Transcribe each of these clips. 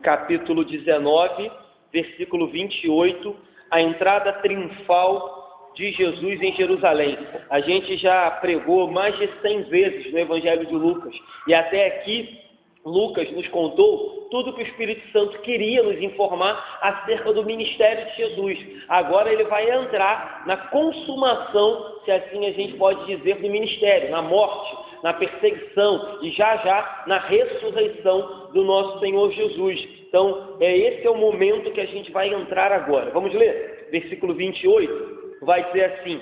capítulo 19, versículo 28, a entrada triunfal de Jesus em Jerusalém. A gente já pregou mais de 100 vezes no Evangelho de Lucas, e até aqui Lucas nos contou tudo que o Espírito Santo queria nos informar acerca do ministério de Jesus. Agora ele vai entrar na consumação, se assim a gente pode dizer, do ministério, na morte, na perseguição e já na ressurreição do nosso Senhor Jesus. Então, esse é o momento que a gente vai entrar agora. Vamos ler? Versículo 28 vai dizer assim: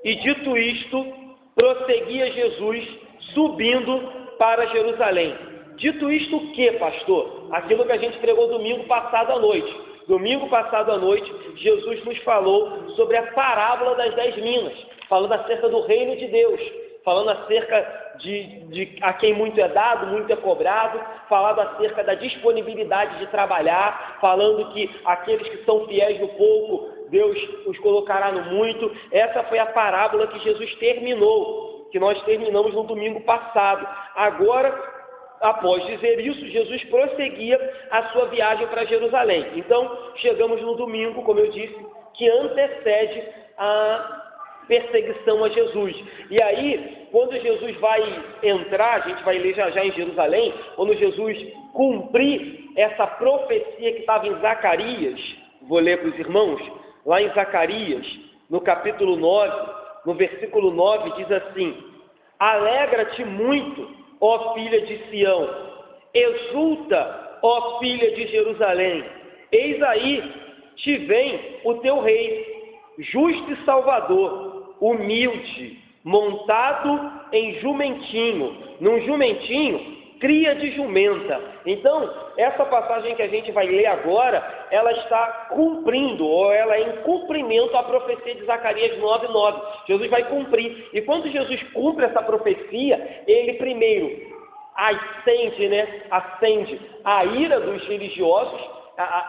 e dito isto, prosseguia Jesus subindo para Jerusalém. Dito isto o que, pastor? Aquilo que a gente pregou domingo passado à noite. Domingo passado à noite, Jesus nos falou sobre a parábola das 10 minas, falando acerca do reino de Deus, falando acerca de a quem muito é dado, muito é cobrado, falando acerca da disponibilidade de trabalhar, falando que aqueles que são fiéis no pouco, Deus os colocará no muito. Essa foi a parábola que Jesus terminou, que nós terminamos no domingo passado. Agora, após dizer isso, Jesus prosseguia a sua viagem para Jerusalém. Então, chegamos no domingo, como eu disse, que antecede a perseguição a Jesus. E aí, quando Jesus vai entrar, a gente vai ler já em Jerusalém, quando Jesus cumprir essa profecia que estava em Zacarias, vou ler para os irmãos, lá em Zacarias, no capítulo 9, no versículo 9, diz assim: alegra-te muito, ó filha de Sião, exulta, ó filha de Jerusalém, eis aí te vem o teu rei, justo e salvador, humilde, montado em jumentinho, num jumentinho, cria de jumenta. Então, essa passagem que a gente vai ler agora, ela está cumprindo, ou ela é em cumprimento à profecia de Zacarias 9:9. Jesus vai cumprir. E quando Jesus cumpre essa profecia, ele primeiro acende a ira dos religiosos.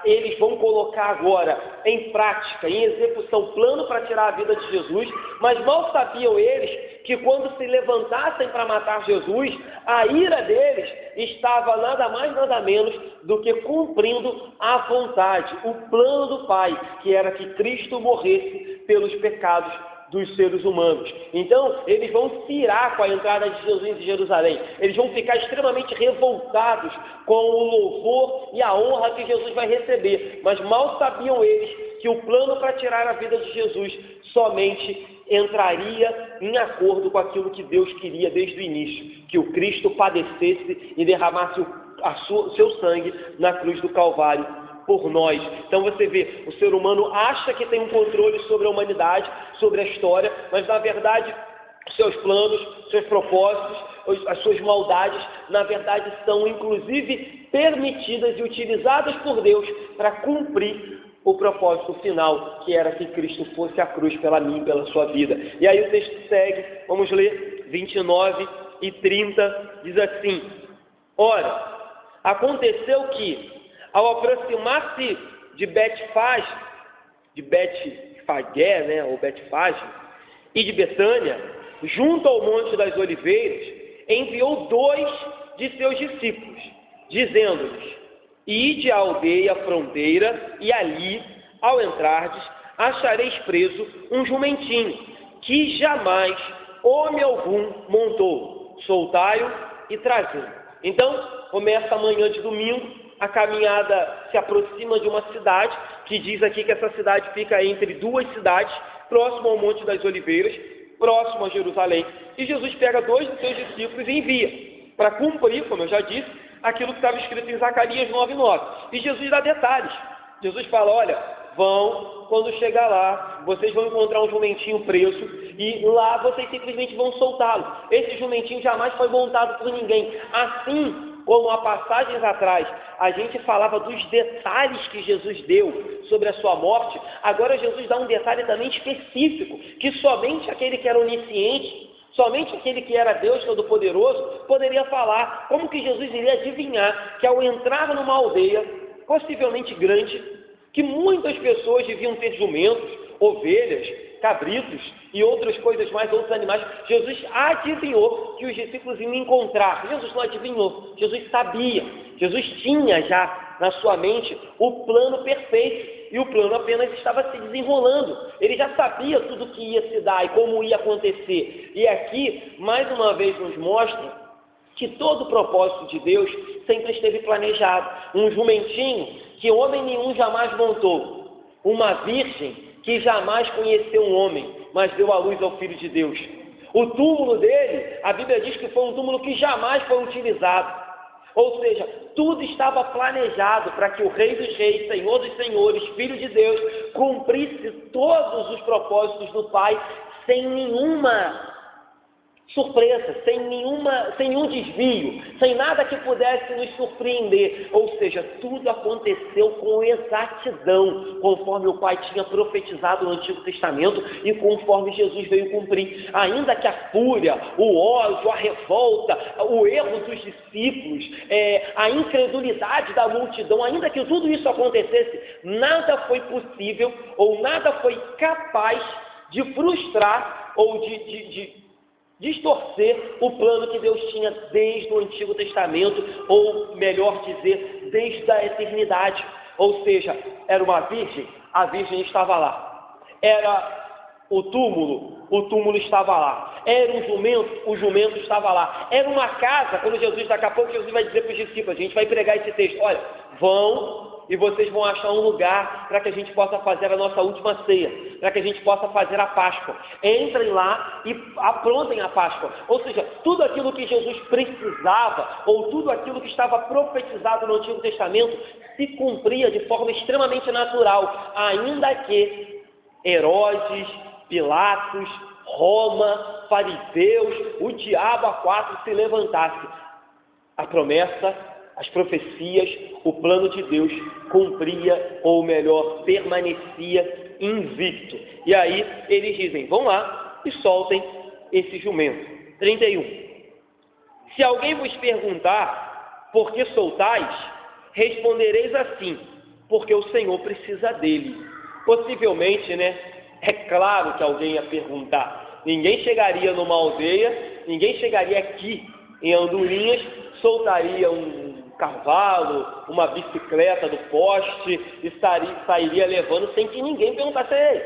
Eles vão colocar agora em prática, em execução, o plano para tirar a vida de Jesus, mas mal sabiam eles que quando se levantassem para matar Jesus, a ira deles estava nada mais, nada menos do que cumprindo a vontade, o plano do Pai, que era que Cristo morresse pelos pecados dos seres humanos. Então, eles vão se irar com a entrada de Jesus em Jerusalém. Eles vão ficar extremamente revoltados com o louvor e a honra que Jesus vai receber. Mas mal sabiam eles que o plano para tirar a vida de Jesus somente entraria em acordo com aquilo que Deus queria desde o início, que o Cristo padecesse e derramasse o seu sangue na cruz do Calvário por nós. Então você vê, o ser humano acha que tem um controle sobre a humanidade, sobre a história, mas na verdade seus planos, seus propósitos, as suas maldades, na verdade são inclusive permitidas e utilizadas por Deus para cumprir o propósito final, que era que Cristo fosse à cruz pela mim e pela sua vida. E aí o texto segue, vamos ler 29 e 30, diz assim: ora, aconteceu que ao aproximar-se de Betfagé, ou Betfagé, e de Betânia, junto ao Monte das Oliveiras, enviou 2 de seus discípulos, dizendo-lhes: ide à aldeia fronteira, e ali, ao entrardes, achareis preso um jumentinho, que jamais homem algum montou. Soltai-o e trazei-o. Então, começa amanhã de domingo, a caminhada se aproxima de uma cidade, que diz aqui que essa cidade fica entre 2 cidades, próximo ao Monte das Oliveiras, próximo a Jerusalém. E Jesus pega 2 de seus discípulos e envia, para cumprir, como eu já disse, aquilo que estava escrito em Zacarias 9:9. E Jesus dá detalhes. Jesus fala: olha, quando chegar lá, vocês vão encontrar um jumentinho preso, e lá vocês simplesmente vão soltá-lo. Esse jumentinho jamais foi montado por ninguém. Assim como há passagens atrás a gente falava dos detalhes que Jesus deu sobre a sua morte, agora Jesus dá um detalhe também específico, que somente aquele que era onisciente, somente aquele que era Deus Todo-Poderoso poderia falar. Como que Jesus iria adivinhar que ao entrar numa aldeia, possivelmente grande, que muitas pessoas deviam ter jumentos, ovelhas, cabritos e outras coisas mais, outros animais, Jesus adivinhou que os discípulos iam encontrar. Jesus não adivinhou, Jesus sabia, Jesus tinha já na sua mente o plano perfeito, e o plano apenas estava se desenrolando. Ele já sabia tudo que ia se dar e como ia acontecer. E aqui, mais uma vez, nos mostra que todo o propósito de Deus sempre esteve planejado. Um jumentinho que homem nenhum jamais montou. Uma virgem que jamais conheceu um homem, mas deu à luz ao Filho de Deus. O túmulo dele, a Bíblia diz que foi um túmulo que jamais foi utilizado. Ou seja, tudo estava planejado para que o Rei dos Reis, Senhor dos Senhores, Filho de Deus, cumprisse todos os propósitos do Pai sem nenhuma surpresa, sem nenhum desvio, sem nada que pudesse nos surpreender. Ou seja, tudo aconteceu com exatidão, conforme o Pai tinha profetizado no Antigo Testamento e conforme Jesus veio cumprir. Ainda que a fúria, o ódio, a revolta, o erro dos discípulos, a incredulidade da multidão, ainda que tudo isso acontecesse, nada foi possível ou nada foi capaz de frustrar ou de distorcer o plano que Deus tinha desde o Antigo Testamento, ou melhor dizer, desde a eternidade. Ou seja, era uma virgem, a virgem estava lá. Era o túmulo estava lá. Era o jumento estava lá. Era uma casa, quando Jesus, daqui a pouco, Jesus vai dizer para os discípulos, a gente vai pregar esse texto, olha, vão e vocês vão achar um lugar para que a gente possa fazer a nossa última ceia, para que a gente possa fazer a Páscoa. Entrem lá e aprontem a Páscoa. Ou seja, tudo aquilo que Jesus precisava, ou tudo aquilo que estava profetizado no Antigo Testamento, se cumpria de forma extremamente natural, ainda que Herodes, Pilatos, Roma, fariseus, o diabo a quatro se levantasse. A promessa, as profecias, o plano de Deus cumpria, ou melhor, permanecia invicto. E aí eles dizem, vão lá e soltem esse jumento. 31. Se alguém vos perguntar, por que soltais? Respondereis assim, porque o Senhor precisa dele. Possivelmente, é claro que alguém ia perguntar. Ninguém chegaria numa aldeia, ninguém chegaria aqui em Andorinhas, soltaria um cavalo, uma bicicleta do poste e sairia levando sem que ninguém perguntasse, ei,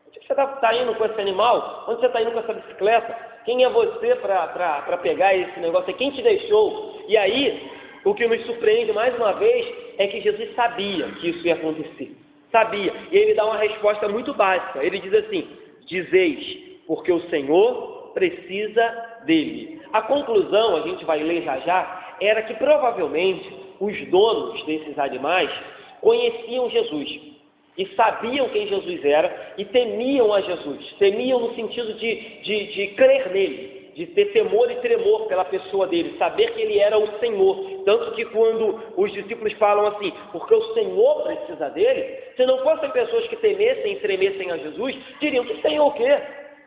onde você está indo com esse animal? Onde você está indo com essa bicicleta? Quem é você para pegar esse negócio? Quem te deixou? E aí, o que nos surpreende mais uma vez é que Jesus sabia que isso ia acontecer. Sabia. E ele dá uma resposta muito básica. Ele diz assim, dizeis, porque o Senhor precisa dele. A conclusão, a gente vai ler já, era que provavelmente os donos desses animais conheciam Jesus e sabiam quem Jesus era e temiam a Jesus. Temiam no sentido de crer nele, de ter temor e tremor pela pessoa dele, saber que ele era o Senhor. Tanto que quando os discípulos falam assim, porque o Senhor precisa dele, se não fossem pessoas que temessem e tremessem a Jesus, diriam que Senhor o quê?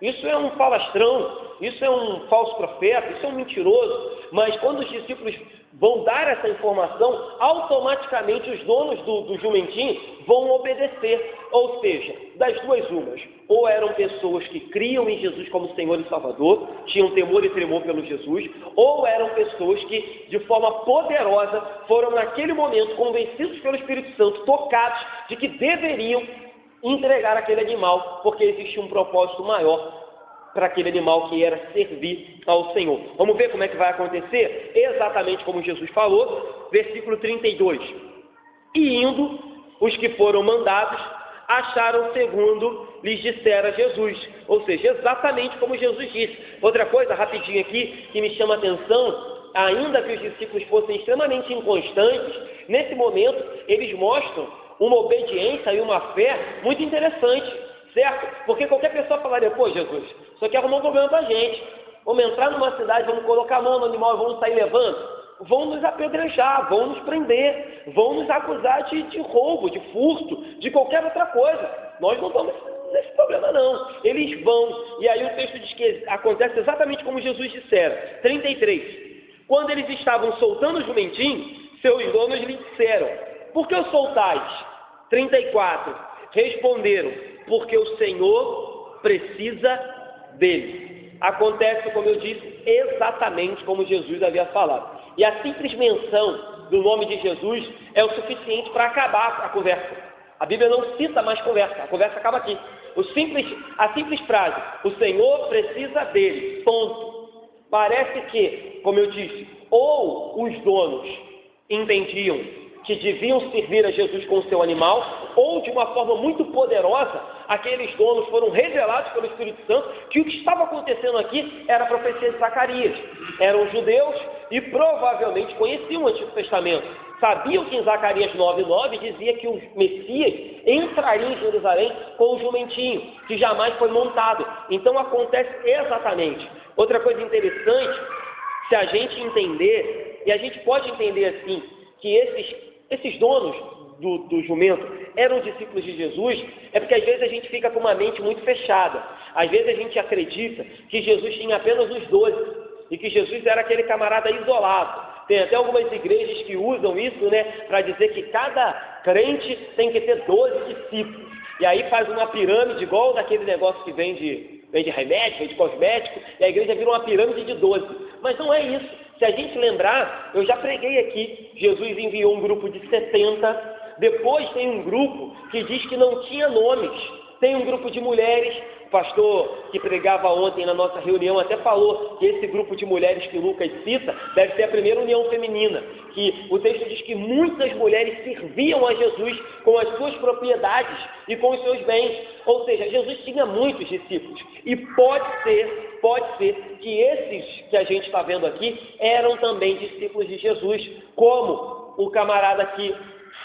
Isso é um falastrão, isso é um falso profeta, isso é um mentiroso. Mas quando os discípulos vão dar essa informação, automaticamente os donos do jumentinho vão obedecer. Ou seja, das duas umas, ou eram pessoas que criam em Jesus como Senhor e Salvador, tinham temor e tremor pelo Jesus, ou eram pessoas que, de forma poderosa, foram naquele momento convencidos pelo Espírito Santo, tocados de que deveriam entregar aquele animal, porque existia um propósito maior para aquele animal, que era servir ao Senhor. Vamos ver como é que vai acontecer? Exatamente como Jesus falou, versículo 32. E indo, os que foram mandados acharam segundo lhes dissera Jesus. Ou seja, exatamente como Jesus disse. Outra coisa, rapidinho aqui, que me chama a atenção, ainda que os discípulos fossem extremamente inconstantes, nesse momento eles mostram uma obediência e uma fé muito interessante, certo? Porque qualquer pessoa falaria, pô, Jesus, isso aqui arrumou um problema pra gente. Vamos entrar numa cidade, vamos colocar a mão no animal e vamos sair levando? Vão nos apedrejar, vão nos prender, vão nos acusar de roubo, de furto, de qualquer outra coisa. Nós não estamos nesse problema, não. Eles vão. E aí o texto diz que acontece exatamente como Jesus dissera. 33. Quando eles estavam soltando o jumentinho, seus donos lhe disseram, por que o soltais? 34. Responderam, porque o Senhor precisa dele. Acontece, como eu disse, exatamente como Jesus havia falado. E a simples menção do nome de Jesus é o suficiente para acabar a conversa. A Bíblia não cita mais conversa, a conversa acaba aqui. A simples frase, o Senhor precisa dele, ponto. Parece que, como eu disse, ou os donos entendiam que deviam servir a Jesus com o seu animal, ou de uma forma muito poderosa, aqueles donos foram revelados pelo Espírito Santo que o que estava acontecendo aqui era a profecia de Zacarias. Eram judeus e provavelmente conheciam o Antigo Testamento. Sabiam que em Zacarias 9:9 dizia que o Messias entraria em Jerusalém com o jumentinho, que jamais foi montado. Então acontece exatamente. Outra coisa interessante, se a gente entender, e a gente pode entender assim, que esses donos do jumento eram discípulos de Jesus, é porque às vezes a gente fica com uma mente muito fechada. Às vezes a gente acredita que Jesus tinha apenas os 12 e que Jesus era aquele camarada isolado. Tem até algumas igrejas que usam isso, né, para dizer que cada crente tem que ter 12 discípulos. E aí faz uma pirâmide igual daquele negócio que vende remédio, vende cosmético, e a igreja vira uma pirâmide de 12. Mas não é isso. Se a gente lembrar, eu já preguei aqui, Jesus enviou um grupo de 70, depois tem um grupo que diz que não tinha nomes, tem um grupo de mulheres. O pastor que pregava ontem na nossa reunião até falou que esse grupo de mulheres que Lucas cita deve ser a primeira união feminina, que o texto diz que muitas mulheres serviam a Jesus com as suas propriedades e com os seus bens, ou seja, Jesus tinha muitos discípulos, e pode ser que esses que a gente está vendo aqui eram também discípulos de Jesus, como o camarada que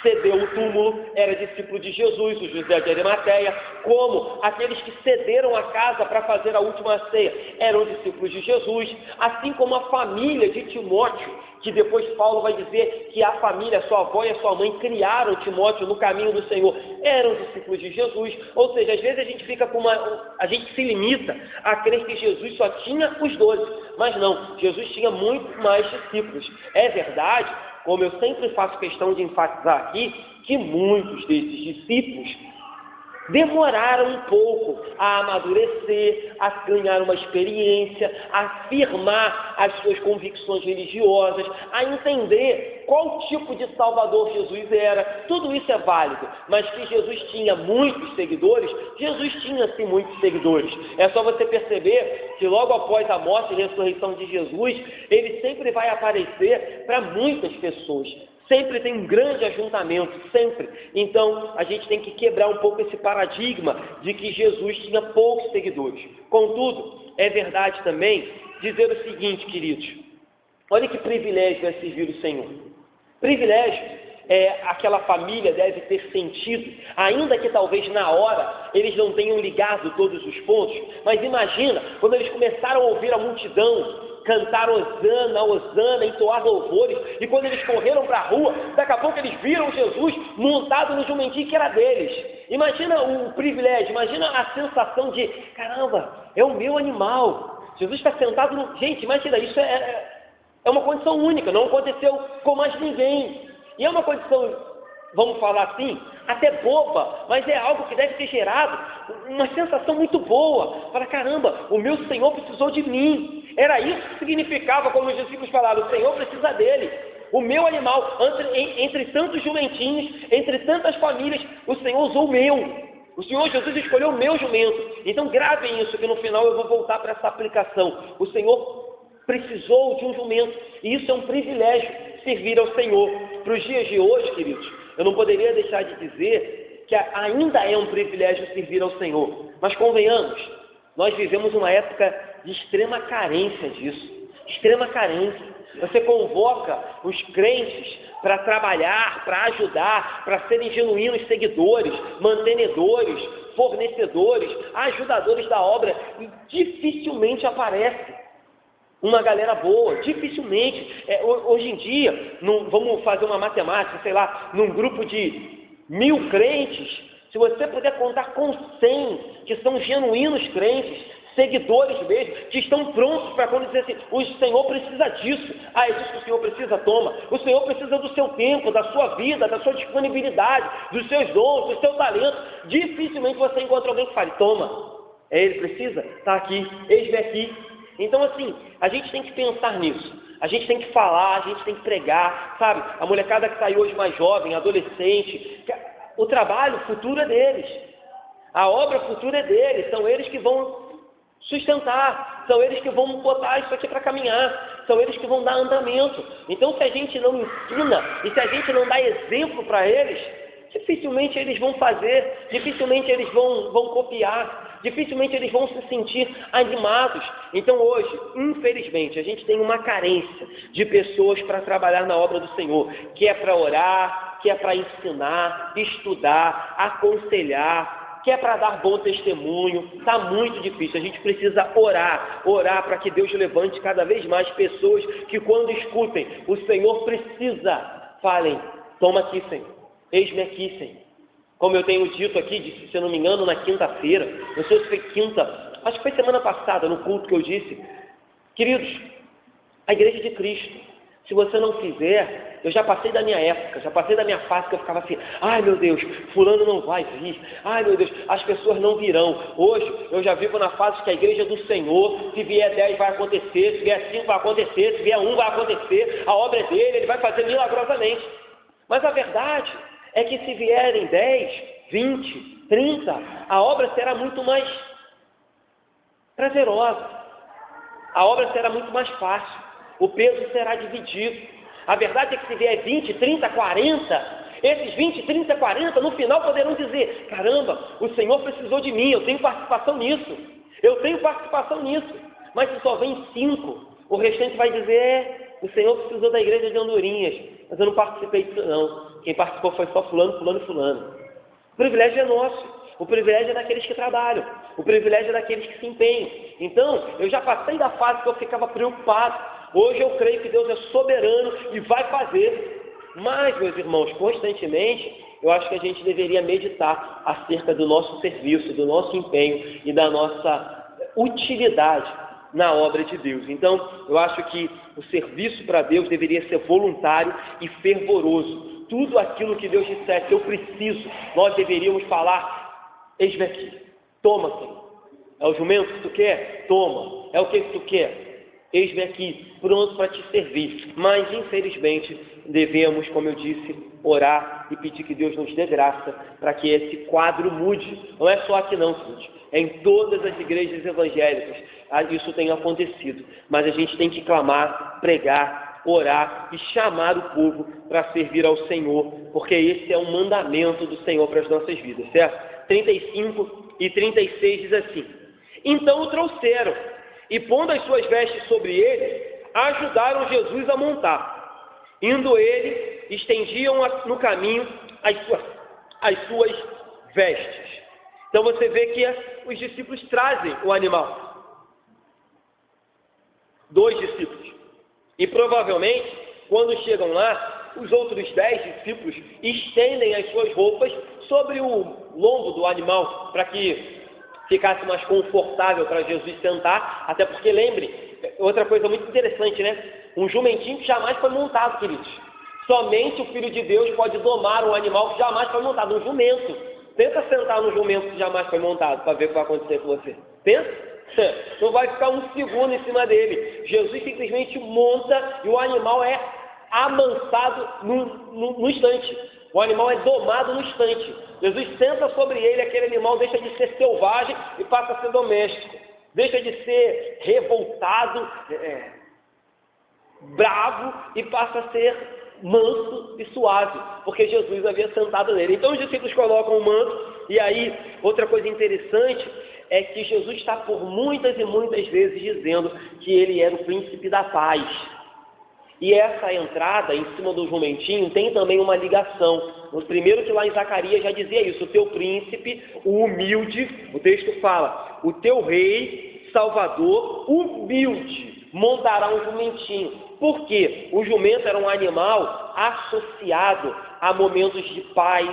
cedeu o túmulo era discípulo de Jesus, o José de Arimateia, como aqueles que cederam a casa para fazer a última ceia eram discípulos de Jesus, assim como a família de Timóteo, que depois Paulo vai dizer que a família, sua avó e a sua mãe criaram Timóteo no caminho do Senhor, eram discípulos de Jesus. Ou seja, às vezes a gente fica com a gente se limita a crer que Jesus só tinha os 12, mas não, Jesus tinha muito mais discípulos. É verdade, como eu sempre faço questão de enfatizar aqui, que muitos desses discípulos demoraram um pouco a amadurecer, a ganhar uma experiência, a afirmar as suas convicções religiosas, a entender qual tipo de Salvador Jesus era. Tudo isso é válido, mas que Jesus tinha muitos seguidores, Jesus tinha sim muitos seguidores. É só você perceber que logo após a morte e ressurreição de Jesus, ele sempre vai aparecer para muitas pessoas. Sempre tem um grande ajuntamento, sempre. Então, a gente tem que quebrar um pouco esse paradigma de que Jesus tinha poucos seguidores. Contudo, é verdade também dizer o seguinte, queridos. Olha que privilégio é servir o Senhor. Privilégio é aquela família deve ter sentido, ainda que talvez na hora eles não tenham ligado todos os pontos, mas imagina, quando eles começaram a ouvir a multidão cantar Hosana, Hosana, entoar louvores, e quando eles correram para a rua, daqui a pouco eles viram Jesus montado no jumentinho que era deles. Imagina o privilégio, imagina a sensação de, caramba, é o meu animal, Jesus está sentado no... Gente, imagina, isso é uma condição única, não aconteceu com mais ninguém, e é uma condição, vamos falar assim, até boba, mas é algo que deve ter gerado uma sensação muito boa. Fala, caramba, o meu Senhor precisou de mim. Era isso que significava quando os discípulos falaram, o Senhor precisa dele. O meu animal, entre tantos jumentinhos, entre tantas famílias, o Senhor usou o meu. O Senhor Jesus escolheu o meu jumento. Então gravem isso, que no final eu vou voltar para essa aplicação. O Senhor precisou de um jumento, e isso é um privilégio, servir ao Senhor. Para os dias de hoje, queridos, eu não poderia deixar de dizer que ainda é um privilégio servir ao Senhor, mas convenhamos, nós vivemos uma época de extrema carência disso, extrema carência. Você convoca os crentes para trabalhar, para ajudar, para serem genuínos seguidores, mantenedores, fornecedores, ajudadores da obra, e dificilmente aparece uma galera boa, dificilmente. Hoje em dia, vamos fazer uma matemática, sei lá, num grupo de 1000 crentes, se você puder contar com 100 que são genuínos crentes, seguidores mesmo, que estão prontos para quando dizer assim, o Senhor precisa disso, é disso que o Senhor precisa, toma. O Senhor precisa do seu tempo, da sua vida, da sua disponibilidade, dos seus dons, do seu talento. Dificilmente você encontra alguém que fale, toma, ele precisa? Está aqui, eis-me aqui. Então assim, a gente tem que pensar nisso. A gente tem que falar, a gente tem que pregar, sabe? A molecada que está aí hoje mais jovem, adolescente, o trabalho, o futuro é deles. A obra futura é deles, são eles que vão sustentar, são eles que vão botar isso aqui para caminhar, são eles que vão dar andamento. Então, se a gente não ensina e se a gente não dá exemplo para eles, dificilmente eles vão fazer, dificilmente eles vão copiar, dificilmente eles vão se sentir animados. Então hoje, infelizmente, a gente tem uma carência de pessoas para trabalhar na obra do Senhor, que é para orar, que é para ensinar, estudar, aconselhar, que é para dar bom testemunho. Está muito difícil, a gente precisa orar para que Deus levante cada vez mais pessoas que quando escutem o Senhor precisa, falem, toma aqui, Senhor. Eis-me aqui, Senhor. Como eu tenho dito aqui, disse, se eu não me engano, na quinta-feira, não sei se foi quinta, acho que foi semana passada, no culto que eu disse, queridos, a igreja de Cristo, se você não fizer, eu já passei da minha época, já passei da minha fase que eu ficava assim, ai meu Deus, fulano não vai vir, ai meu Deus, as pessoas não virão. Hoje eu já vivo na fase que a igreja do Senhor, se vier 10 vai acontecer, se vier 5 vai acontecer, se vier 1 vai acontecer, a obra é dele, ele vai fazer milagrosamente. Mas a verdade é que se vierem 10, 20, 30, a obra será muito mais prazerosa, a obra será muito mais fácil, o peso será dividido. A verdade é que se vier 20, 30, 40, esses 20, 30, 40, no final poderão dizer, caramba, o Senhor precisou de mim, eu tenho participação nisso, mas se só vem 5, o restante vai dizer, o Senhor precisou da igreja de Andorinhas, mas eu não participei disso não. Quem participou foi só fulano, fulano e fulano. O privilégio é nosso. O privilégio é daqueles que trabalham. O privilégio é daqueles que se empenham. Então, eu já passei da fase que eu ficava preocupado. Hoje eu creio que Deus é soberano e vai fazer. Mas, meus irmãos, constantemente, eu acho que a gente deveria meditar acerca do nosso serviço, do nosso empenho e da nossa utilidade na obra de Deus. Então, eu acho que o serviço para Deus deveria ser voluntário e fervoroso. Tudo aquilo que Deus dissesse, eu preciso, nós deveríamos falar, eis-me aqui, toma, Senhor. É o jumento que tu quer? Toma. É o que tu quer? Eis-me aqui, pronto para te servir. Mas, infelizmente, devemos, como eu disse, orar e pedir que Deus nos dê graça para que esse quadro mude. Não é só aqui não, gente. É em todas as igrejas evangélicas. Isso tem acontecido. Mas a gente tem que clamar, pregar, orar e chamar o povo para servir ao Senhor, porque esse é um mandamento do Senhor para as nossas vidas, certo? 35 e 36 diz assim, então o trouxeram, e pondo as suas vestes sobre ele, ajudaram Jesus a montar. Indo ele, estendiam no caminho as suas vestes. Então você vê que os discípulos trazem o animal. 2 discípulos. E provavelmente, quando chegam lá, os outros 10 discípulos estendem as suas roupas sobre o lombo do animal, para que ficasse mais confortável para Jesus sentar, até porque, lembre, outra coisa muito interessante, né? Um jumentinho que jamais foi montado, queridos. Somente o Filho de Deus pode domar um animal que jamais foi montado, um jumento. Tenta sentar no jumento que jamais foi montado, para ver o que vai acontecer com você. Pensa? Não vai ficar um segundo em cima dele. Jesus simplesmente monta e o animal é amansado no instante. O animal é domado no instante. Jesus senta sobre ele, aquele animal deixa de ser selvagem e passa a ser doméstico. Deixa de ser revoltado, bravo e passa a ser manso e suave, porque Jesus havia sentado nele. Então os discípulos colocam o manto, e aí outra coisa interessante é que Jesus está por muitas e muitas vezes dizendo que ele era o príncipe da paz. E essa entrada em cima do jumentinho tem também uma ligação. O primeiro que lá em Zacarias já dizia isso, o teu príncipe, o humilde, o texto fala, o teu rei, salvador, humilde, montará um jumentinho. Por quê? O jumento era um animal associado a momentos de paz,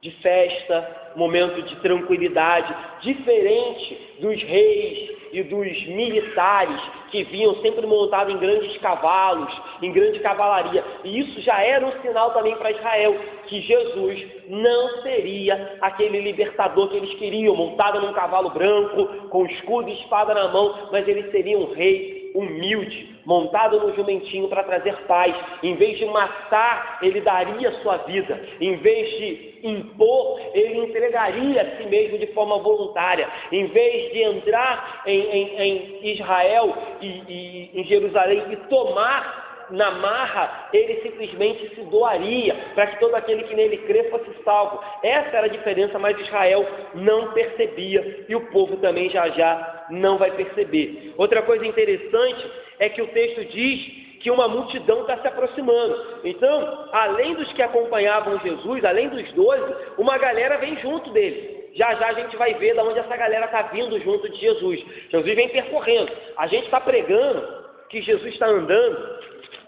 de festa, momento de tranquilidade, diferente dos reis e dos militares que vinham sempre montados em grandes cavalos, em grande cavalaria. E isso já era um sinal também para Israel, que Jesus não seria aquele libertador que eles queriam, montado num cavalo branco, com escudo e espada na mão, mas ele seria um rei humilde, montado no jumentinho para trazer paz. Em vez de matar, ele daria sua vida. Em vez de impor, ele entregaria a si mesmo de forma voluntária. Em vez de entrar em Israel e em Jerusalém e tomar na marra, ele simplesmente se doaria para que todo aquele que nele crê fosse salvo. Essa era a diferença, mas Israel não percebia e o povo também já não vai perceber. Outra coisa interessante é que o texto diz que uma multidão está se aproximando. Então, além dos que acompanhavam Jesus, além dos 12, uma galera vem junto dele. Já a gente vai ver de onde essa galera está vindo junto de Jesus. Jesus vem percorrendo. A gente está pregando que Jesus está andando,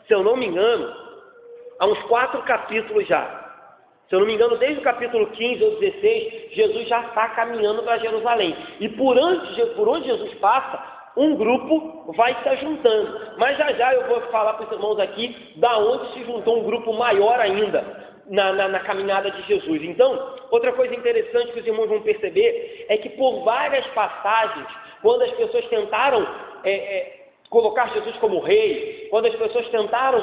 se eu não me engano, há uns 4 capítulos já. Se eu não me engano, desde o capítulo 15 ou 16, Jesus já está caminhando para Jerusalém. E por onde Jesus passa, um grupo vai se juntando. Mas já eu vou falar para os irmãos aqui da onde se juntou um grupo maior ainda na caminhada de Jesus. Então, outra coisa interessante que os irmãos vão perceber é que por várias passagens, quando as pessoas tentaram colocar Jesus como rei, quando as pessoas tentaram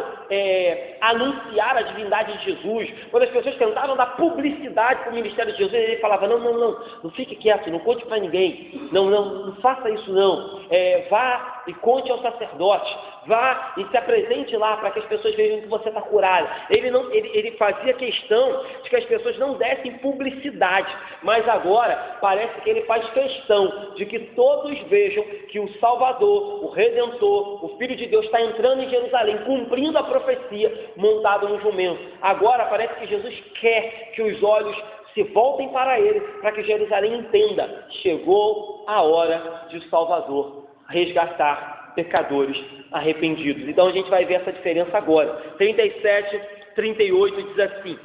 anunciar a divindade de Jesus, quando as pessoas tentaram dar publicidade para o ministério de Jesus, ele falava, não fique quieto, não conte para ninguém, não faça isso não, vá e conte ao sacerdote, vá e se apresente lá para que as pessoas vejam que você está curado. Ele fazia questão de que as pessoas não dessem publicidade, mas agora parece que ele faz questão de que todos vejam que o Salvador, o Redentor, o Filho de Deus está entrando em Jerusalém, cumprindo a profecia, montado no jumento. Agora parece que Jesus quer que os olhos se voltem para ele, para que Jerusalém entenda, chegou a hora de o Salvador resgatar pecadores arrependidos. Então a gente vai ver essa diferença agora. 37, 38 diz assim: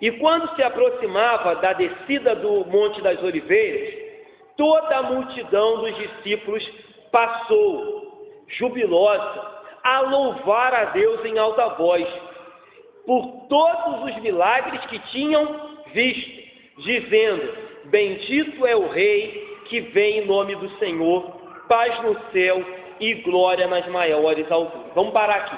e quando se aproximava da descida do Monte das Oliveiras, toda a multidão dos discípulos passou, jubilosa, a louvar a Deus em alta voz, por todos os milagres que tinham visto, dizendo, bendito é o Rei que vem em nome do Senhor, paz no céu e glória nas maiores alturas. Vamos parar aqui.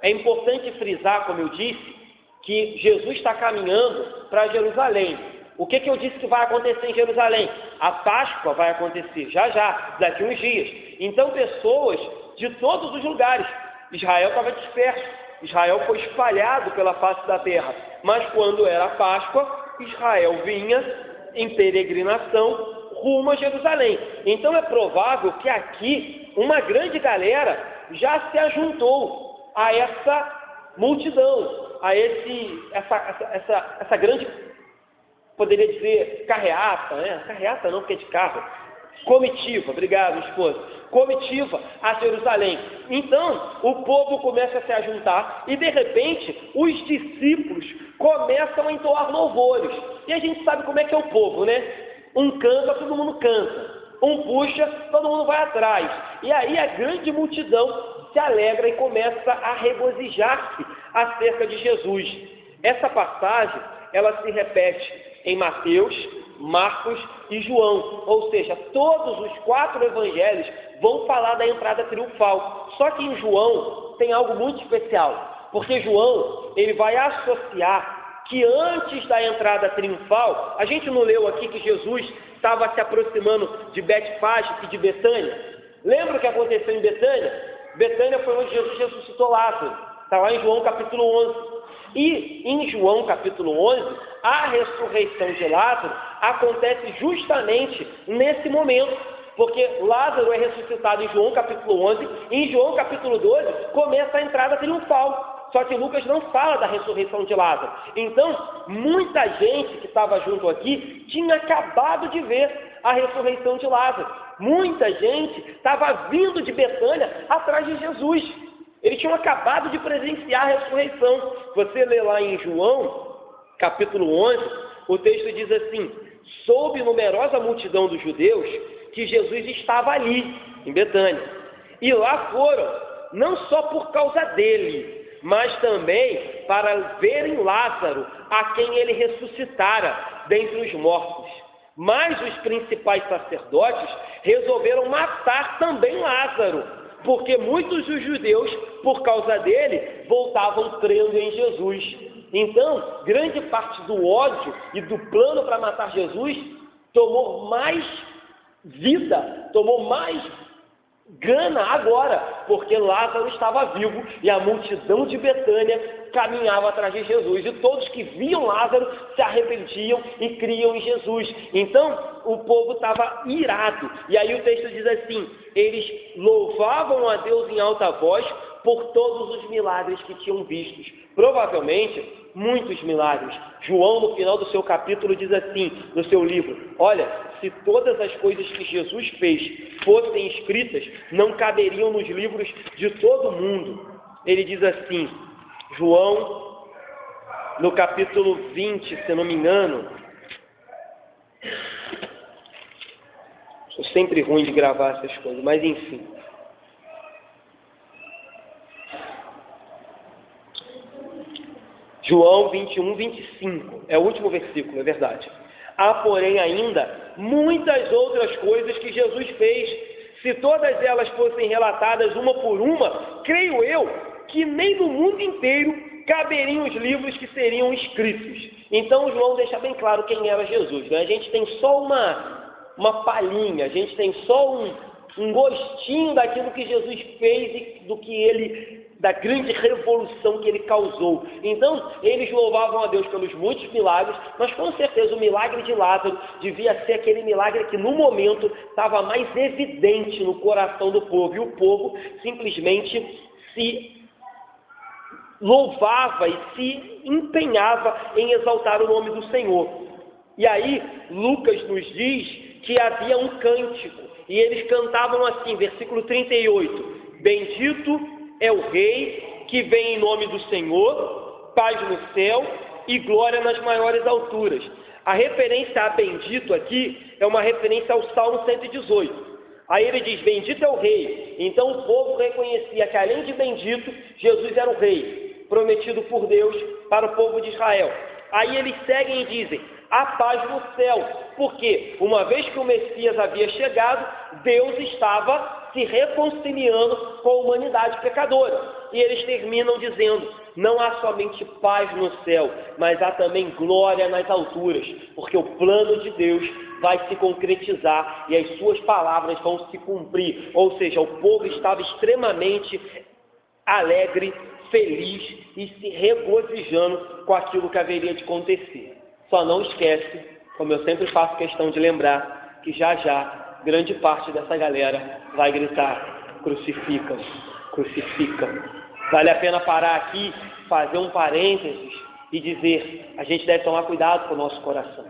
É importante frisar, como eu disse, que Jesus está caminhando para Jerusalém. O que eu disse que vai acontecer em Jerusalém? A Páscoa vai acontecer já, daqui uns dias. Então pessoas de todos os lugares. Israel estava disperso. Israel foi espalhado pela face da terra. Mas quando era a Páscoa, Israel vinha em peregrinação rumo a Jerusalém. Então é provável que aqui uma grande galera já se ajuntou a essa multidão, a essa grande, poderia dizer, carreata, né? Carreata não, porque é de carro. Comitiva, obrigado, esposa. Comitiva a Jerusalém. Então, o povo começa a se ajuntar e, de repente, os discípulos começam a entoar louvores. E a gente sabe como é que é o povo, né? Um canta, todo mundo canta. Um puxa, todo mundo vai atrás. E aí a grande multidão se alegra e começa a regozijar-se acerca de Jesus. Essa passagem, ela se repete em Mateus, Marcos e João, ou seja, todos os 4 evangelhos vão falar da entrada triunfal. Só que em João tem algo muito especial, porque João ele vai associar que antes da entrada triunfal, a gente não leu aqui que Jesus estava se aproximando de Betfage e de Betânia? Lembra o que aconteceu em Betânia? Betânia foi onde Jesus ressuscitou Lázaro, está lá em João capítulo 11. E em João capítulo 11, a ressurreição de Lázaro acontece justamente nesse momento, porque Lázaro é ressuscitado em João capítulo 11, e em João capítulo 12 começa a entrada triunfal, só que Lucas não fala da ressurreição de Lázaro. Então, muita gente que estava junto aqui tinha acabado de ver a ressurreição de Lázaro. Muita gente estava vindo de Betânia atrás de Jesus. Eles tinham acabado de presenciar a ressurreição. Você lê lá em João, capítulo 11, o texto diz assim: soube numerosa multidão dos judeus que Jesus estava ali, em Betânia. E lá foram, não só por causa dele, mas também para verem Lázaro, a quem ele ressuscitara dentre os mortos. Mas os principais sacerdotes resolveram matar também Lázaro, porque muitos dos judeus, por causa dele, voltavam crendo em Jesus. Então, grande parte do ódio e do plano para matar Jesus tomou mais vida, tomou mais gana agora, porque Lázaro estava vivo e a multidão de Betânia caminhava atrás de Jesus, e todos que viam Lázaro se arrependiam e criam em Jesus. Então o povo estava irado, e aí o texto diz assim: eles louvavam a Deus em alta voz por todos os milagres que tinham vistos. Provavelmente muitos milagres. João, no final do seu capítulo, diz assim no seu livro: olha, se todas as coisas que Jesus fez fossem escritas, não caberiam nos livros de todo mundo. Ele diz assim, João, no capítulo 20, se não me engano. Sou sempre ruim de gravar essas coisas, mas enfim. João 21, 25, é o último versículo, é verdade. Há, porém, ainda muitas outras coisas que Jesus fez. Se todas elas fossem relatadas uma por uma, creio eu que nem no mundo inteiro caberiam os livros que seriam escritos. Então, João deixa bem claro quem era Jesus, né? A gente tem só uma palhinha, a gente tem só um gostinho daquilo que Jesus fez e do que ele, da grande revolução que ele causou. Então, eles louvavam a Deus pelos muitos milagres, mas com certeza o milagre de Lázaro devia ser aquele milagre que no momento estava mais evidente no coração do povo, e o povo simplesmente se louvava e se empenhava em exaltar o nome do Senhor. E aí, Lucas nos diz que havia um cântico, e eles cantavam assim, versículo 38, bendito é o Rei que vem em nome do Senhor, paz no céu e glória nas maiores alturas. A referência a bendito aqui é uma referência ao Salmo 118. Aí ele diz, bendito é o Rei. Então o povo reconhecia que além de bendito, Jesus era o Rei, prometido por Deus para o povo de Israel. Aí eles seguem e dizem, a paz no céu, porque uma vez que o Messias havia chegado, Deus estava se reconciliando com a humanidade pecadora. E eles terminam dizendo, não há somente paz no céu, mas há também glória nas alturas, porque o plano de Deus vai se concretizar e as suas palavras vão se cumprir. Ou seja, o povo estava extremamente alegre, feliz e se regozijando com aquilo que haveria de acontecer. Só não esquece, como eu sempre faço questão de lembrar, que já já grande parte dessa galera vai gritar, crucifica, crucifica. Vale a pena parar aqui, fazer um parênteses e dizer, a gente deve tomar cuidado com o nosso coração.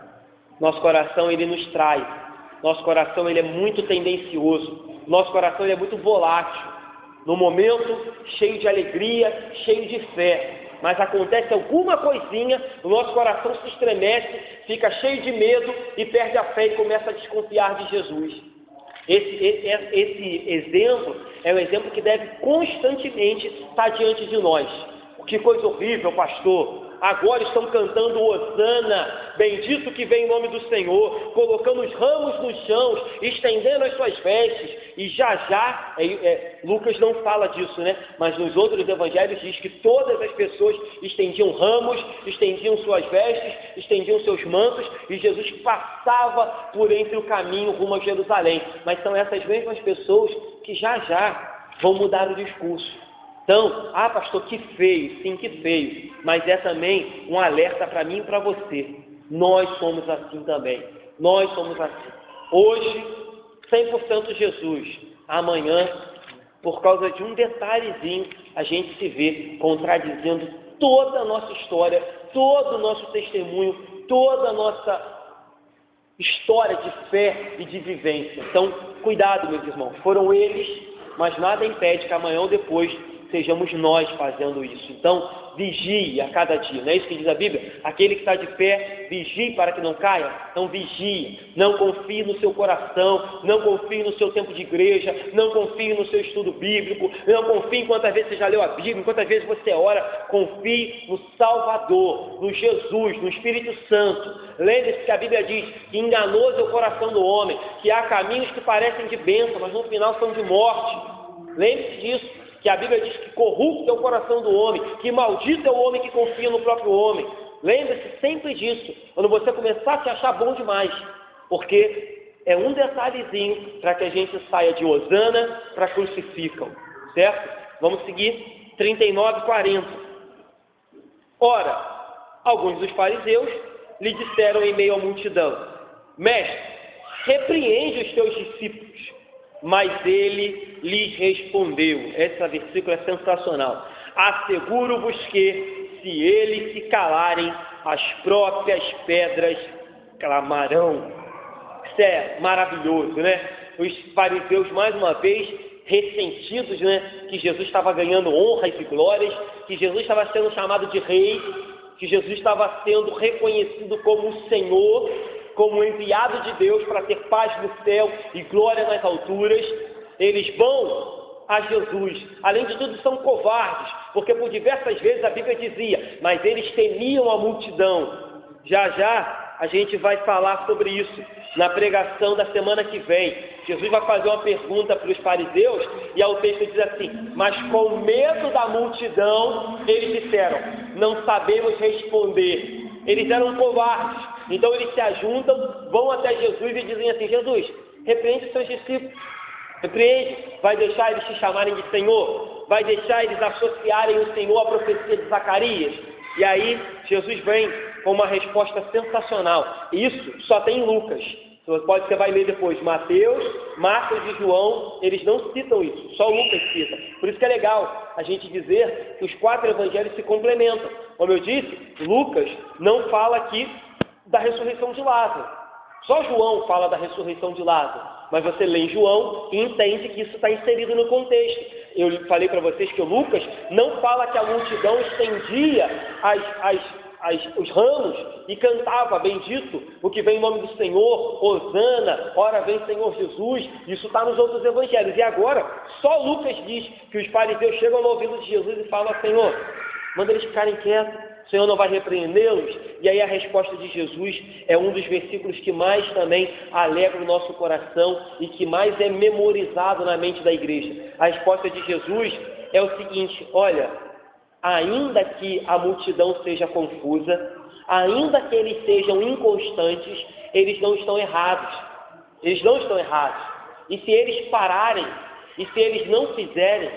Nosso coração, ele nos trai. Nosso coração, ele é muito tendencioso. Nosso coração, ele é muito volátil. No momento, cheio de alegria, cheio de fé. Mas acontece alguma coisinha, o nosso coração se estremece, fica cheio de medo e perde a fé e começa a desconfiar de Jesus. Esse exemplo é um exemplo que deve constantemente estar diante de nós. Que coisa horrível, pastor! Agora estão cantando Hosana, bendito que vem em nome do Senhor, colocando os ramos nos chãos, estendendo as suas vestes, e já, Lucas não fala disso, né? Mas nos outros evangelhos diz que todas as pessoas estendiam ramos, estendiam suas vestes, estendiam seus mantos, e Jesus passava por entre o caminho rumo a Jerusalém. Mas são essas mesmas pessoas que já vão mudar o discurso. Então, pastor, que feio, sim, que feio, mas é também um alerta para mim e para você. Nós somos assim também, nós somos assim. Hoje, 100% Jesus, amanhã, por causa de um detalhezinho, a gente se vê contradizendo toda a nossa história, todo o nosso testemunho, toda a nossa história de fé e de vivência. Então, cuidado, meus irmãos, foram eles, mas nada impede que amanhã ou depois sejamos nós fazendo isso. Então, vigie a cada dia. Não é isso que diz a Bíblia? Aquele que está de pé, vigie para que não caia. Então, vigie. Não confie no seu coração. Não confie no seu tempo de igreja. Não confie no seu estudo bíblico. Não confie em quantas vezes você já leu a Bíblia, em quantas vezes você ora. Confie no Salvador, no Jesus, no Espírito Santo. Lembre-se que a Bíblia diz que enganoso é o coração do homem, que há caminhos que parecem de bênção, mas no final são de morte. Lembre-se disso, que a Bíblia diz que corrupto é o coração do homem, que maldito é o homem que confia no próprio homem. Lembre-se sempre disso, quando você começar a se achar bom demais, porque é um detalhezinho para que a gente saia de Hosana para crucificam, certo? Vamos seguir 39 e 40. Ora, alguns dos fariseus lhe disseram em meio à multidão: Mestre, repreende os teus discípulos. Mas ele lhes respondeu, esse versículo é sensacional: asseguro-vos que, se eles se calarem, as próprias pedras clamarão. Isso é maravilhoso, né? Os fariseus, mais uma vez, ressentidos, né? Que Jesus estava ganhando honras e glórias, que Jesus estava sendo chamado de rei, que Jesus estava sendo reconhecido como o Senhor, como enviado de Deus para ter paz no céu e glória nas alturas. Eles vão a Jesus. Além de tudo, são covardes, porque por diversas vezes a Bíblia dizia, mas eles temiam a multidão. Já já a gente vai falar sobre isso na pregação da semana que vem. Jesus vai fazer uma pergunta para os fariseus e o texto diz assim: mas com medo da multidão, eles disseram, não sabemos responder. Eles eram covardes, então eles se ajuntam, vão até Jesus e dizem assim: Jesus, repreende os seus discípulos, repreende, vai deixar eles te chamarem de Senhor, vai deixar eles associarem o Senhor à profecia de Zacarias. E aí Jesus vem com uma resposta sensacional. Isso só tem em Lucas. Você vai ler depois Mateus, Marcos e João, eles não citam isso, só Lucas cita. Por isso que é legal a gente dizer que os 4 evangelhos se complementam. Como eu disse, Lucas não fala aqui da ressurreição de Lázaro. Só João fala da ressurreição de Lázaro. Mas você lê em João e entende que isso está inserido no contexto. Eu falei para vocês que o Lucas não fala que a multidão estendia os ramos e cantava: bendito o que vem em nome do Senhor, Hosana, ora vem Senhor Jesus. Isso está nos outros evangelhos. E agora, só Lucas diz que os fariseus chegam no ouvido de Jesus e falam: Senhor, manda eles ficarem quietos, o Senhor não vai repreendê-los? E aí a resposta de Jesus é um dos versículos que mais também alegra o nosso coração e que mais é memorizado na mente da igreja. A resposta de Jesus é o seguinte: olha, ainda que a multidão seja confusa, ainda que eles sejam inconstantes, eles não estão errados. Eles não estão errados. E se eles pararem, e se eles não fizerem,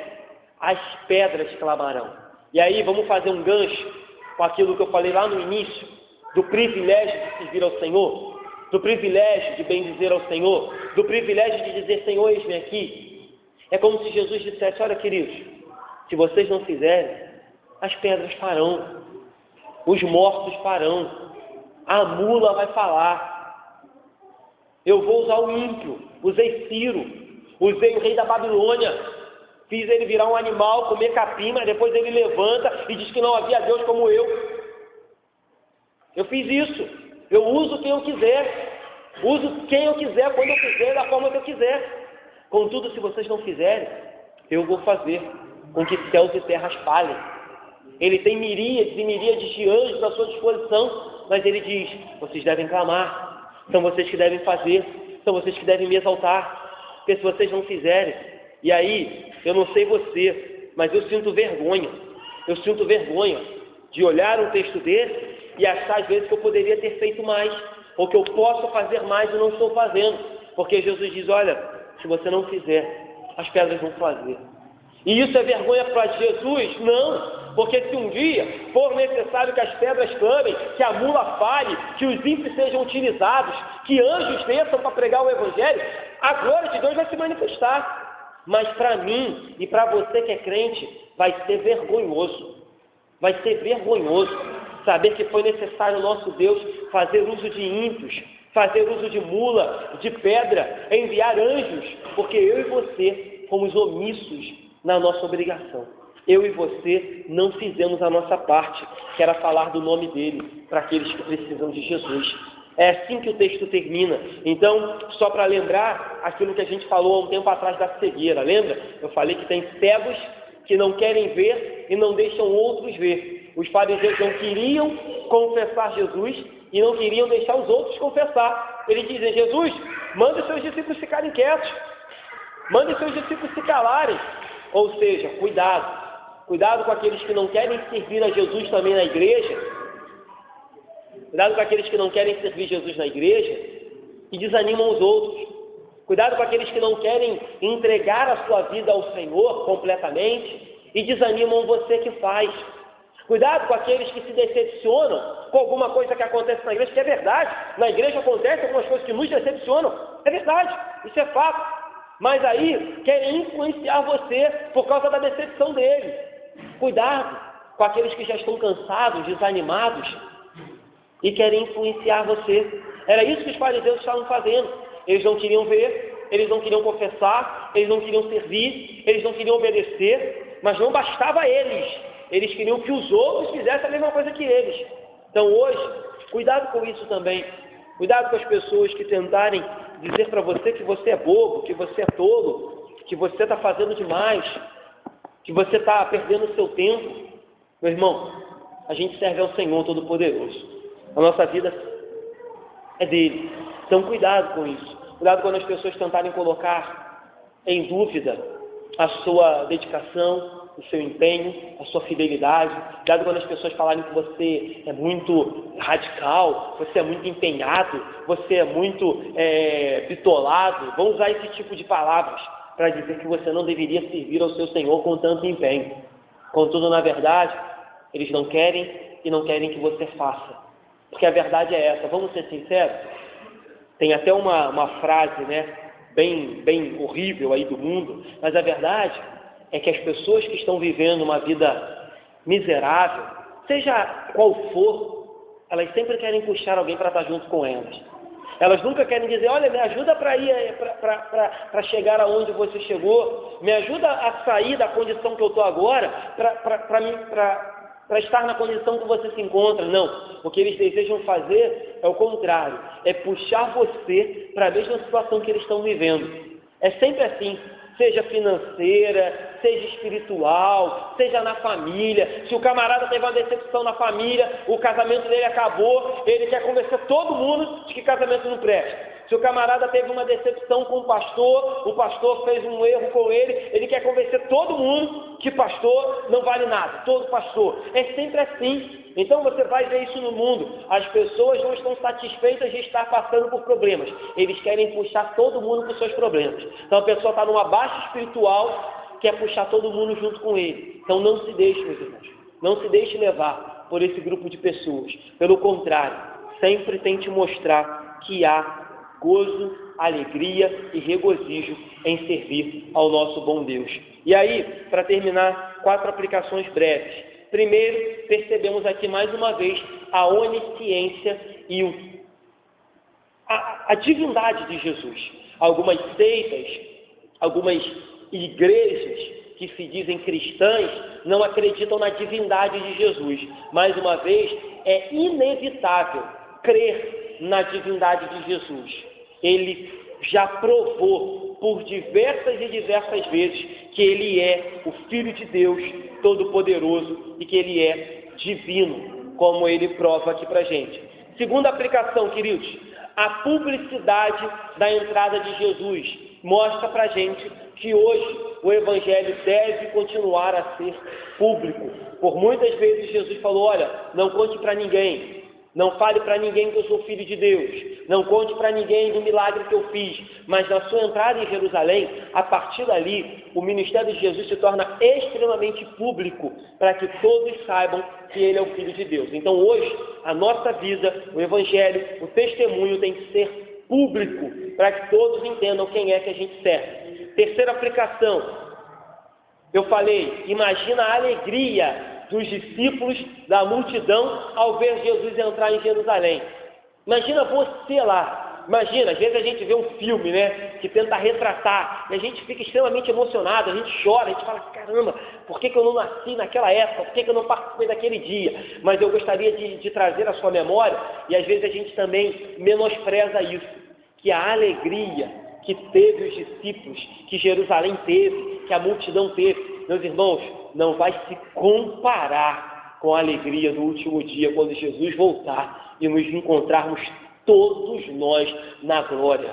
as pedras clamarão. E aí vamos fazer um gancho com aquilo que eu falei lá no início, do privilégio de servir ao Senhor, do privilégio de bendizer ao Senhor, do privilégio de dizer: Senhor, eis-me aqui. É como se Jesus dissesse: olha, queridos, se vocês não fizerem, as pedras farão, os mortos farão, a mula vai falar. Eu vou usar o ímpio, usei Ciro, usei o rei da Babilônia, fiz ele virar um animal, comer capim, mas depois ele levanta e diz que não havia Deus como eu. Eu fiz isso, eu uso quem eu quiser, uso quem eu quiser, quando eu quiser, da forma que eu quiser. Contudo, se vocês não fizerem, eu vou fazer com que céus e terras falhem. Ele tem miríades e miríades de anjos à sua disposição, mas ele diz: vocês devem clamar, são vocês que devem fazer, são vocês que devem me exaltar, porque se vocês não fizerem, e aí, eu não sei você, mas eu sinto vergonha de olhar um texto desse e achar às vezes que eu poderia ter feito mais, ou que eu posso fazer mais e não estou fazendo, porque Jesus diz: olha, se você não fizer, as pedras vão fazer. E isso é vergonha para Jesus? Não, porque se um dia for necessário que as pedras clamem, que a mula fale, que os ímpios sejam utilizados, que anjos desçam para pregar o Evangelho, a glória de Deus vai se manifestar. Mas para mim e para você que é crente, vai ser vergonhoso. Vai ser vergonhoso saber que foi necessário o nosso Deus fazer uso de ímpios, fazer uso de mula, de pedra, enviar anjos, porque eu e você fomos omissos na nossa obrigação. Eu e você não fizemos a nossa parte, que era falar do nome dele para aqueles que precisam de Jesus. É assim que o texto termina. Então, só para lembrar aquilo que a gente falou há um tempo atrás da cegueira, lembra? Eu falei que tem cegos que não querem ver e não deixam outros ver. Os fariseus não queriam confessar Jesus e não queriam deixar os outros confessar. Eles dizem: Jesus, manda os seus discípulos ficarem quietos, manda os seus discípulos se calarem, Ou seja, cuidado. Cuidado com aqueles que não querem servir a Jesus também na igreja. Cuidado com aqueles que não querem servir Jesus na igreja e desanimam os outros. Cuidado com aqueles que não querem entregar a sua vida ao Senhor completamente e desanimam você que faz. Cuidado com aqueles que se decepcionam com alguma coisa que acontece na igreja, que é verdade. Na igreja acontecem algumas coisas que nos decepcionam. É verdade, isso é fato. Mas aí querem influenciar você por causa da decepção deles. Cuidado com aqueles que já estão cansados, desanimados e querem influenciar você. Era isso que os fariseus estavam fazendo. Eles não queriam ver, eles não queriam confessar, eles não queriam servir, eles não queriam obedecer, mas não bastava eles. Eles queriam que os outros fizessem a mesma coisa que eles. Então hoje, cuidado com isso também. Cuidado com as pessoas que tentarem dizer para você que você é bobo, que você é tolo, que você está fazendo demais, que você está perdendo o seu tempo. Meu irmão, a gente serve ao Senhor Todo-Poderoso. A nossa vida é dele. Então cuidado com isso. Cuidado quando as pessoas tentarem colocar em dúvida a sua dedicação, o seu empenho, a sua fidelidade. Cuidado quando as pessoas falarem que você é muito radical, você é muito empenhado, você é muito bitolado. Vão usar esse tipo de palavras para dizer que você não deveria servir ao seu Senhor com tanto empenho. Contudo, na verdade, eles não querem e não querem que você faça. Porque a verdade é essa. Vamos ser sinceros? Tem até uma frase, bem horrível aí do mundo, mas a verdade é que as pessoas que estão vivendo uma vida miserável, seja qual for, elas sempre querem puxar alguém para estar junto com elas. Elas nunca querem dizer, olha, me ajuda para chegar aonde você chegou, me ajuda a sair da condição que eu estou agora, para estar na condição que você se encontra. Não, o que eles desejam fazer é o contrário, é puxar você para a mesma situação que eles estão vivendo. É sempre assim, seja financeira, seja espiritual, seja na família. Se o camarada teve uma decepção na família, o casamento dele acabou, ele quer convencer todo mundo de que casamento não presta. Se o camarada teve uma decepção com o pastor fez um erro com ele quer convencer todo mundo que pastor não vale nada, todo pastor. É sempre assim. Então você vai ver isso no mundo. As pessoas não estão satisfeitas de estar passando por problemas. Eles querem puxar todo mundo com seus problemas. Então a pessoa está numa baixa espiritual, quer puxar todo mundo junto com ele. Então não se deixe, meus irmãos. Não se deixe levar por esse grupo de pessoas. Pelo contrário, sempre tente mostrar que há gozo, alegria e regozijo em servir ao nosso bom Deus. E aí, para terminar, 4 aplicações breves. Primeiro, percebemos aqui mais uma vez a onisciência e a divindade de Jesus. Algumas seitas, algumas igrejas que se dizem cristãs não acreditam na divindade de Jesus. Mais uma vez, é inevitável crer na divindade de Jesus. Ele já provou por diversas vezes que ele é o Filho de Deus Todo-Poderoso e que ele é divino, como ele prova aqui pra gente. Segunda aplicação, queridos, a publicidade da entrada de Jesus mostra pra gente que hoje o Evangelho deve continuar a ser público. Por muitas vezes Jesus falou, olha, não conte para ninguém, não fale para ninguém que eu sou filho de Deus, não conte para ninguém do milagre que eu fiz, mas na sua entrada em Jerusalém, a partir dali, o ministério de Jesus se torna extremamente público, para que todos saibam que ele é o Filho de Deus. Então hoje, a nossa vida, o Evangelho, o testemunho tem que ser público, para que todos entendam quem é que a gente serve. Terceira aplicação, eu falei, imagina a alegria dos discípulos, da multidão, ao ver Jesus entrar em Jerusalém. Imagina você lá. Imagina, às vezes a gente vê um filme, que tenta retratar, e a gente fica extremamente emocionado, a gente chora, a gente fala, caramba, por que eu não nasci naquela época? Por que eu não participei daquele dia? Mas eu gostaria de trazer à sua memória, e às vezes a gente também menospreza isso, que a alegria que teve os discípulos, que Jerusalém teve, que a multidão teve, meus irmãos, não vai se comparar com a alegria do último dia, quando Jesus voltar e nos encontrarmos todos nós na glória.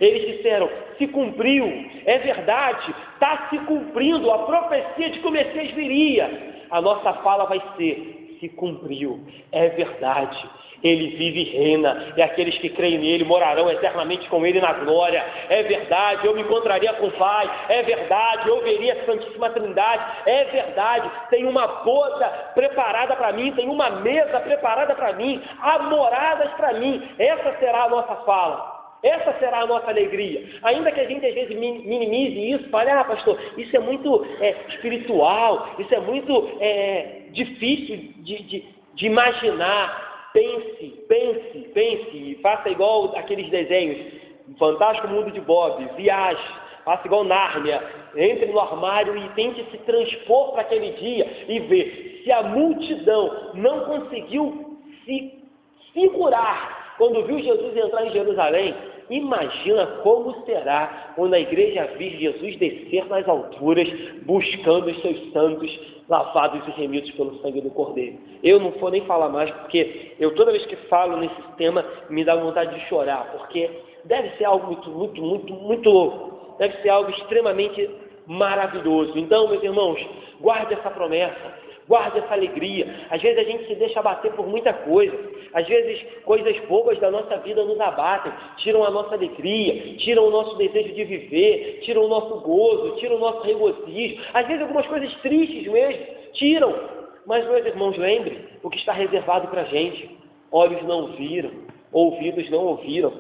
Eles disseram: se cumpriu, é verdade, está se cumprindo a profecia de que o Messias viria. A nossa fala vai ser: se cumpriu, é verdade, ele vive e reina, e aqueles que creem nele morarão eternamente com ele na glória. É verdade, eu me encontraria com o Pai. É verdade, eu veria a Santíssima Trindade. É verdade, tem uma boda preparada para mim, tem uma mesa preparada para mim, há moradas para mim. Essa será a nossa fala. Essa será a nossa alegria. Ainda que a gente às vezes minimize isso, fale: ah, pastor, isso é muito espiritual, isso é muito difícil de imaginar. Pense, e faça igual aqueles desenhos, Fantástico Mundo de Bob, viaje, faça igual Nárnia, entre no armário e tente se transpor para aquele dia e ver se a multidão não conseguiu se segurar quando viu Jesus entrar em Jerusalém. Imagina como será quando a igreja vir Jesus descer nas alturas, buscando os seus santos lavados e remidos pelo sangue do Cordeiro. Eu não vou nem falar mais, porque toda vez que falo nesse tema, me dá vontade de chorar, porque deve ser algo muito louco, deve ser algo extremamente maravilhoso. Então, meus irmãos, guarde essa promessa, guarde essa alegria. Às vezes a gente se deixa abater por muita coisa. Às vezes coisas bobas da nossa vida nos abatem, tiram a nossa alegria, tiram o nosso desejo de viver, tiram o nosso gozo, tiram o nosso regozijo. Às vezes algumas coisas tristes mesmo, tiram. Mas, meus irmãos, lembre o que está reservado para a gente. Olhos não viram, ouvidos não ouviram,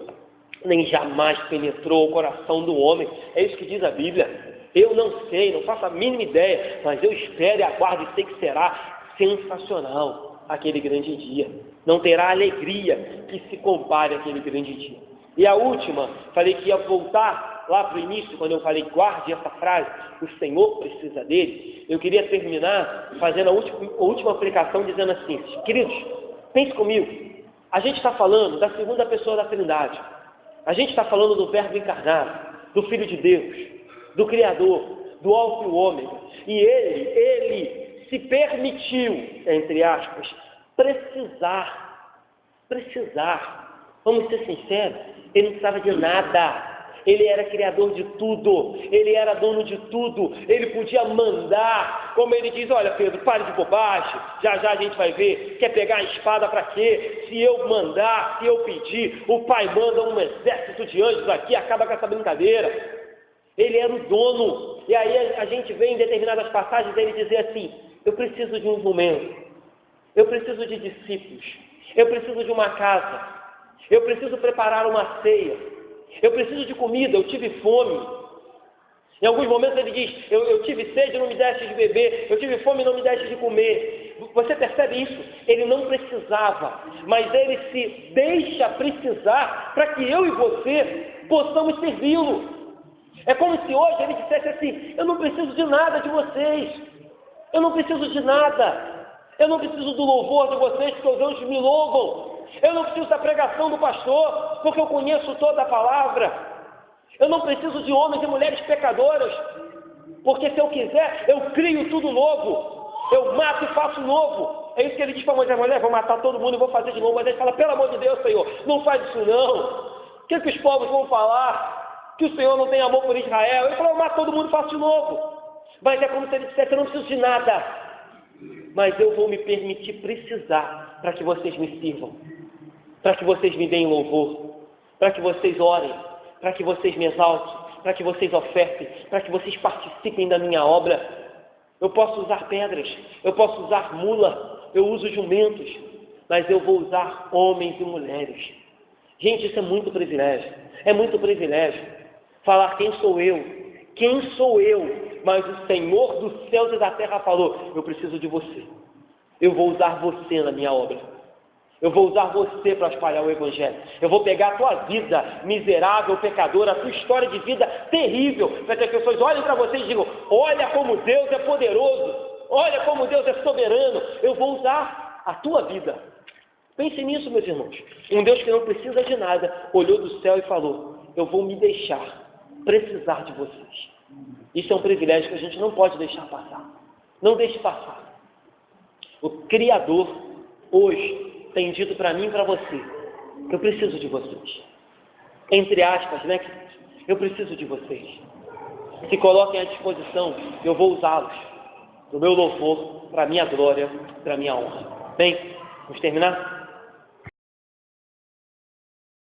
nem jamais penetrou o coração do homem. É isso que diz a Bíblia. Eu não sei, não faço a mínima ideia, mas eu espero e aguardo e sei que será sensacional aquele grande dia. Não terá alegria que se compare àquele grande dia. E a última, falei que ia voltar lá para o início, quando eu falei: guarde essa frase, o Senhor precisa dele. Eu queria terminar fazendo a última aplicação, dizendo assim: queridos, pense comigo, a gente está falando da segunda pessoa da Trindade, a gente está falando do Verbo encarnado, do Filho de Deus, do Criador, do Alfa e o Ômega. E ele se permitiu, entre aspas, precisar. Vamos ser sinceros, ele não precisava de nada. Ele era criador de tudo, ele era dono de tudo, ele podia mandar, como ele diz: olha, Pedro, pare de bobagem, já a gente vai ver, quer pegar a espada para quê? Se eu mandar, se eu pedir, o Pai manda um exército de anjos aqui, acaba com essa brincadeira. Ele era o dono. E aí a gente vê em determinadas passagens ele dizer assim: eu preciso de um jumento, eu preciso de discípulos, eu preciso de uma casa, eu preciso preparar uma ceia, eu preciso de comida, eu tive fome. Em alguns momentos ele diz: eu tive sede, não me deste de beber, eu tive fome, não me deste de comer. Você percebe isso? Ele não precisava, mas ele se deixa precisar para que eu e você possamos servi-lo. É como se hoje ele dissesse assim: eu não preciso de nada de vocês, eu não preciso de nada, eu não preciso do louvor de vocês, porque os anjos me louvam, eu não preciso da pregação do pastor, porque eu conheço toda a palavra, eu não preciso de homens e mulheres pecadoras, porque se eu quiser, eu crio tudo novo, eu mato e faço novo. É isso que ele diz para Moisés: mulher, vou matar todo mundo e vou fazer de novo. Mas ele fala: pelo amor de Deus, Senhor, não faz isso não. O que os povos vão falar? Que o Senhor não tem amor por Israel. Ele falou: eu mato todo mundo e faço de novo. Mas é como se ele dissesse: eu não preciso de nada, mas eu vou me permitir precisar para que vocês me sirvam, para que vocês me deem louvor, para que vocês orem, para que vocês me exaltem, para que vocês ofertem, para que vocês participem da minha obra. Eu posso usar pedras, eu posso usar mula, eu uso jumentos, mas eu vou usar homens e mulheres. Gente, isso é muito privilégio. É muito privilégio falar: quem sou eu? Quem sou eu? Mas o Senhor dos céus e da terra falou: eu preciso de você. Eu vou usar você na minha obra. Eu vou usar você para espalhar o Evangelho. Eu vou pegar a tua vida miserável, pecadora, a tua história de vida terrível, para que as pessoas olhem para você e digam: olha como Deus é poderoso, olha como Deus é soberano. Eu vou usar a tua vida. Pense nisso, meus irmãos. Um Deus que não precisa de nada olhou do céu e falou: eu vou me deixar precisar de vocês. Isso é um privilégio que a gente não pode deixar passar. Não deixe passar. O Criador hoje tem dito para mim e para você: eu preciso de vocês. entre aspas, né? Eu preciso de vocês. Se coloquem à disposição, eu vou usá-los do meu louvor, para a minha glória, para a minha honra. Bem, vamos terminar?